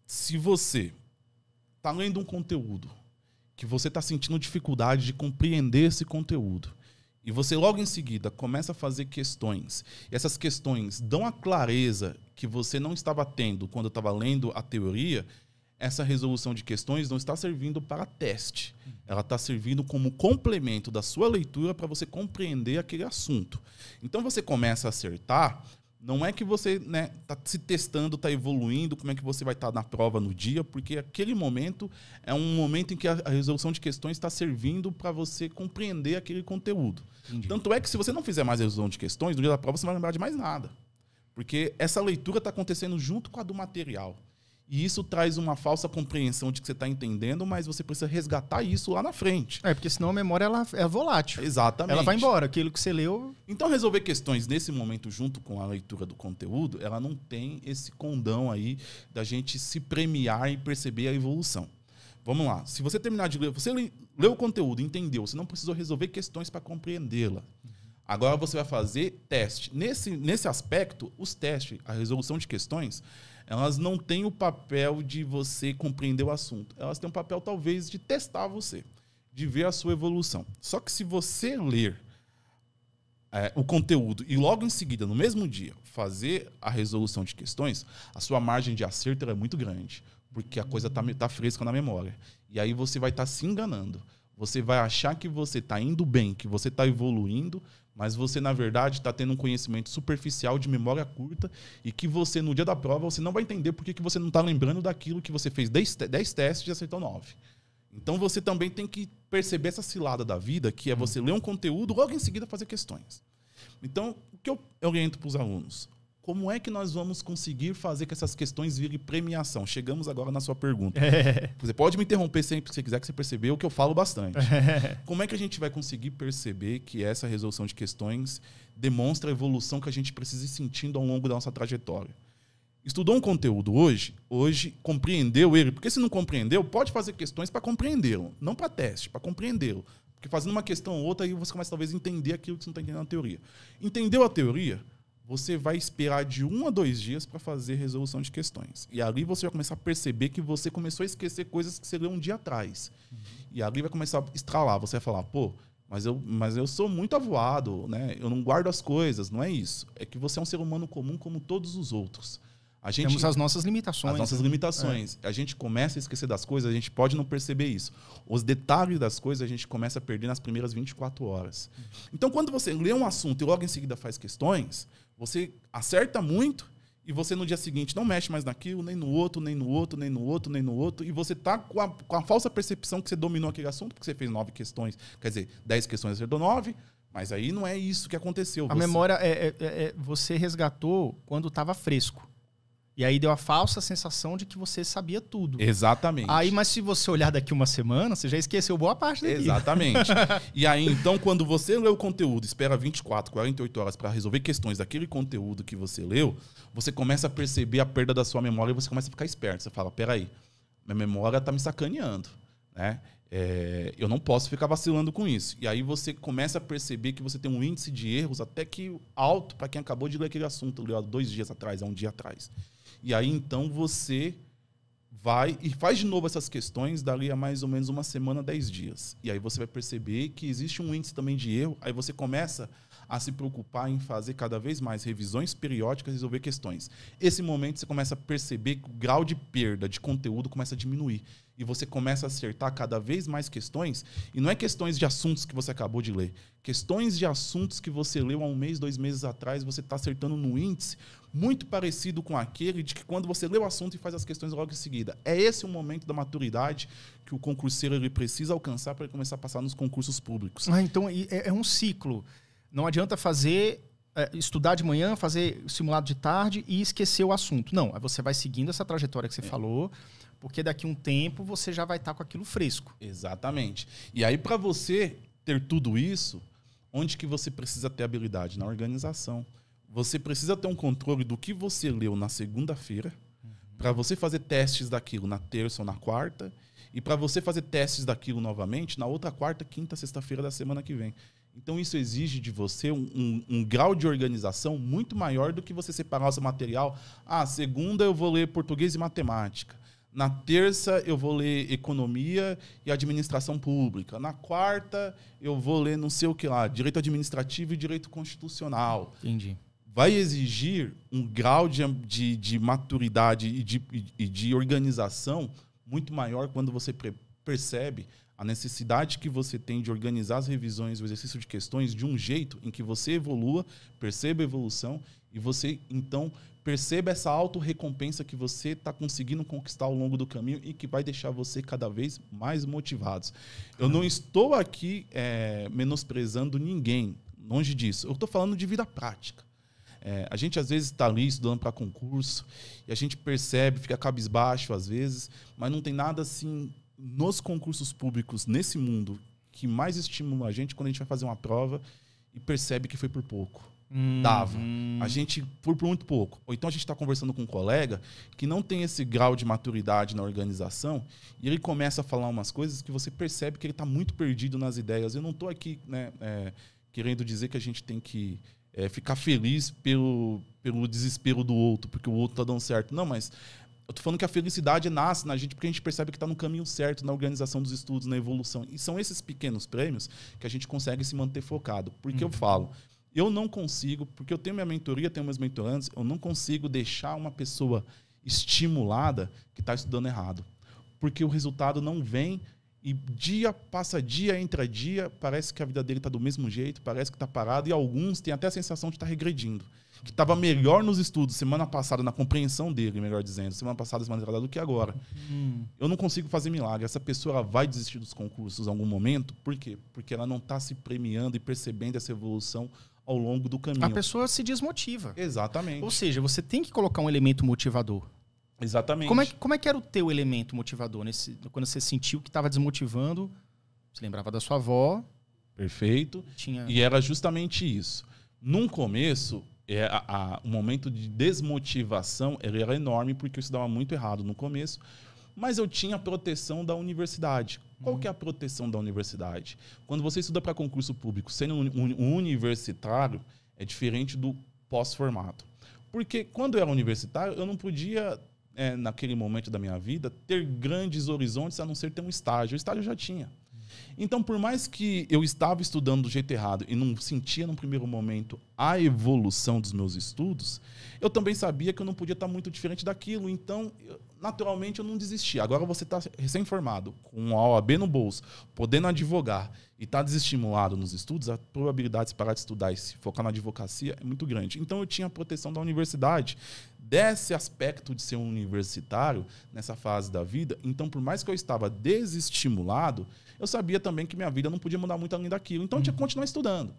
se você está lendo um conteúdo que você está sentindo dificuldade de compreender esse conteúdo, e você logo em seguida começa a fazer questões, e essas questões dão a clareza que você não estava tendo quando estava lendo a teoria, essa resolução de questões não está servindo para teste. Ela está servindo como complemento da sua leitura para você compreender aquele assunto. Então você começa a acertar. Não é que você está se testando, está evoluindo, como é que você vai estar na prova no dia, porque aquele momento é um momento em que a resolução de questões está servindo para você compreender aquele conteúdo. Entendi. Tanto é que se você não fizer mais resolução de questões, no dia da prova você não vai lembrar de mais nada. Porque essa leitura está acontecendo junto com a do material. E isso traz uma falsa compreensão de que você está entendendo, mas você precisa resgatar isso lá na frente. Porque senão a memória ela é volátil. Exatamente. Ela vai embora, aquilo que você leu... Então, resolver questões nesse momento, junto com a leitura do conteúdo, ela não tem esse condão aí da gente se premiar e perceber a evolução. Vamos lá. Se você terminar de ler, você leu o conteúdo, entendeu, você não precisou resolver questões para compreendê-la. Agora você vai fazer teste. Nesse aspecto, os testes, a resolução de questões, elas não têm o papel de você compreender o assunto. Elas têm o papel, talvez, de testar você, de ver a sua evolução. Só que se você ler o conteúdo e logo em seguida, no mesmo dia, fazer a resolução de questões, a sua margem de acerto é muito grande, porque a coisa está fresca na memória. E aí você vai estar se enganando. Você vai achar que você está indo bem, que você está evoluindo, mas você, na verdade, está tendo um conhecimento superficial de memória curta e que você, no dia da prova, você não vai entender por que você não está lembrando daquilo que você fez 10 testes e acertou 9. Então, você também tem que perceber essa cilada da vida, que é você ler um conteúdo, logo em seguida fazer questões. Então, o que eu oriento para os alunos? Como é que nós vamos conseguir fazer que essas questões virem premiação? Chegamos agora na sua pergunta. Você pode me interromper sempre que você quiser, que você percebeu que eu falo bastante. Como é que a gente vai conseguir perceber que essa resolução de questões demonstra a evolução que a gente precisa ir sentindo ao longo da nossa trajetória? Estudou um conteúdo hoje compreendeu ele, porque se não compreendeu, pode fazer questões para compreendê-lo, não para teste, para compreendê-lo. Porque fazendo uma questão ou outra, aí você começa talvez a entender aquilo que você não está entendendo na teoria. Entendeu a teoria? Você vai esperar de 1 a 2 dias para fazer resolução de questões. E ali você vai começar a perceber que você começou a esquecer coisas que você leu um dia atrás. E ali vai começar a estralar. Você vai falar, pô, mas eu sou muito avoado, né? Eu não guardo as coisas. Não é isso. É que você é um ser humano comum como todos os outros. Temos as nossas limitações. As nossas limitações. A gente começa a esquecer das coisas, a gente pode não perceber isso. Os detalhes das coisas a gente começa a perder nas primeiras 24 horas. Então, quando você lê um assunto e logo em seguida faz questões, você acerta muito e você no dia seguinte não mexe mais naquilo, nem no outro, nem no outro, nem no outro, nem no outro. E você está com a falsa percepção que você dominou aquele assunto, porque você fez 9 questões, quer dizer, 10 questões acertou 9, mas aí não é isso que aconteceu. A memória você resgatou quando estava fresco. E aí deu a falsa sensação de que você sabia tudo. Exatamente. Aí, mas se você olhar daqui uma semana, você já esqueceu boa parte daqui. Exatamente. E aí, então, quando você lê o conteúdo, espera 24, 48 horas para resolver questões daquele conteúdo que você leu, você começa a perceber a perda da sua memória e você começa a ficar esperto. Você fala, peraí, minha memória está me sacaneando, né? Eu não posso ficar vacilando com isso. E aí você começa a perceber que você tem um índice de erros até que alto para quem acabou de ler aquele assunto, leu há 2 dias atrás, há 1 dia atrás. E aí, então, você vai e faz de novo essas questões dali a mais ou menos 1 semana, 10 dias. E aí você vai perceber que existe um índice também de erro. Aí você começa a se preocupar em fazer cada vez mais revisões periódicas e resolver questões. Esse momento você começa a perceber que o grau de perda de conteúdo começa a diminuir. E você começa a acertar cada vez mais questões. E não é questões de assuntos que você acabou de ler. Questões de assuntos que você leu há 1 mês, 2 meses atrás, você está acertando no índice muito parecido com aquele de que quando você lê o assunto e faz as questões logo em seguida. É esse o momento da maturidade que o concurseiro ele precisa alcançar para ele começar a passar nos concursos públicos. Então é um ciclo. Não adianta estudar de manhã, fazer simulado de tarde e esquecer o assunto. Não, aí você vai seguindo essa trajetória que você falou, porque daqui a um tempo você já vai estar com aquilo fresco. Exatamente. E aí, para você ter tudo isso, onde que você precisa ter habilidade? Na organização. Você precisa ter um controle do que você leu na segunda-feira, para você fazer testes daquilo na terça ou na quarta, e para você fazer testes daquilo novamente na outra quarta, quinta, sexta-feira da semana que vem. Então, isso exige de você um grau de organização muito maior do que você separar o seu material. Segunda eu vou ler português e matemática. Na terça, eu vou ler economia e administração pública. Na quarta, eu vou ler não sei o que lá, direito administrativo e direito constitucional. Entendi. Vai exigir um grau de maturidade e de organização muito maior quando você percebe a necessidade que você tem de organizar as revisões, o exercício de questões de um jeito em que você evolua, perceba a evolução e você, então, perceba essa autorrecompensa que você está conseguindo conquistar ao longo do caminho e que vai deixar você cada vez mais motivados. Eu não estou aqui menosprezando ninguém, longe disso. Eu estou falando de vida prática. A gente, às vezes, está ali estudando para concurso e a gente percebe, fica cabisbaixo, às vezes, mas não tem nada assim nos concursos públicos, nesse mundo, que mais estimula a gente quando a gente vai fazer uma prova e percebe que foi por pouco. Dava. A gente foi por muito pouco. Ou então a gente está conversando com um colega que não tem esse grau de maturidade na organização e ele começa a falar umas coisas que você percebe que ele está muito perdido nas ideias. Eu não estou aqui, né, querendo dizer que a gente tem que ficar feliz pelo desespero do outro, porque o outro está dando certo. Não, mas eu tô falando que a felicidade nasce na gente porque a gente percebe que está no caminho certo, na organização dos estudos, na evolução. E são esses pequenos prêmios que a gente consegue se manter focado. Porque eu falo, eu não consigo, porque eu tenho minha mentoria, tenho meus mentorandos, eu não consigo deixar uma pessoa estimulada que está estudando errado. Porque o resultado não vem e dia passa dia, entra dia, parece que a vida dele está do mesmo jeito, parece que está parado e alguns têm até a sensação de estar regredindo. Que estava melhor nos estudos semana passada, na compreensão dele, melhor dizendo, semana passada, semana passada, do que agora. Eu não consigo fazer milagre. Essa pessoa ela vai desistir dos concursos em algum momento. Por quê? Porque ela não está se premiando e percebendo essa evolução ao longo do caminho. A pessoa se desmotiva. Exatamente. Ou seja, você tem que colocar um elemento motivador. Exatamente. Como é que era o teu elemento motivador? Quando você sentiu que estava desmotivando, você lembrava da sua avó. Perfeito. E era justamente isso. Num começo, o momento de desmotivação ele era enorme porque eu estudava muito errado no começo, mas eu tinha a proteção da universidade. Qual que é a proteção da universidade? Quando você estuda para concurso público, sendo um universitário, é diferente do pós-formado. Porque quando eu era universitário, eu não podia, naquele momento da minha vida, ter grandes horizontes a não ser ter um estágio. O estágio eu já tinha. Então, por mais que eu estava estudando do jeito errado e não sentia, num primeiro momento, a evolução dos meus estudos, eu também sabia que eu não podia estar muito diferente daquilo. Então, naturalmente, eu não desisti. Agora você está recém-formado, com a OAB no bolso, podendo advogar e está desestimulado nos estudos, a probabilidade de parar de estudar e se focar na advocacia é muito grande. Então, eu tinha a proteção da universidade, desse aspecto de ser um universitário nessa fase da vida. Então, por mais que eu estava desestimulado, eu sabia também que minha vida não podia mudar muito além daquilo. Então, eu tinha que continuar estudando.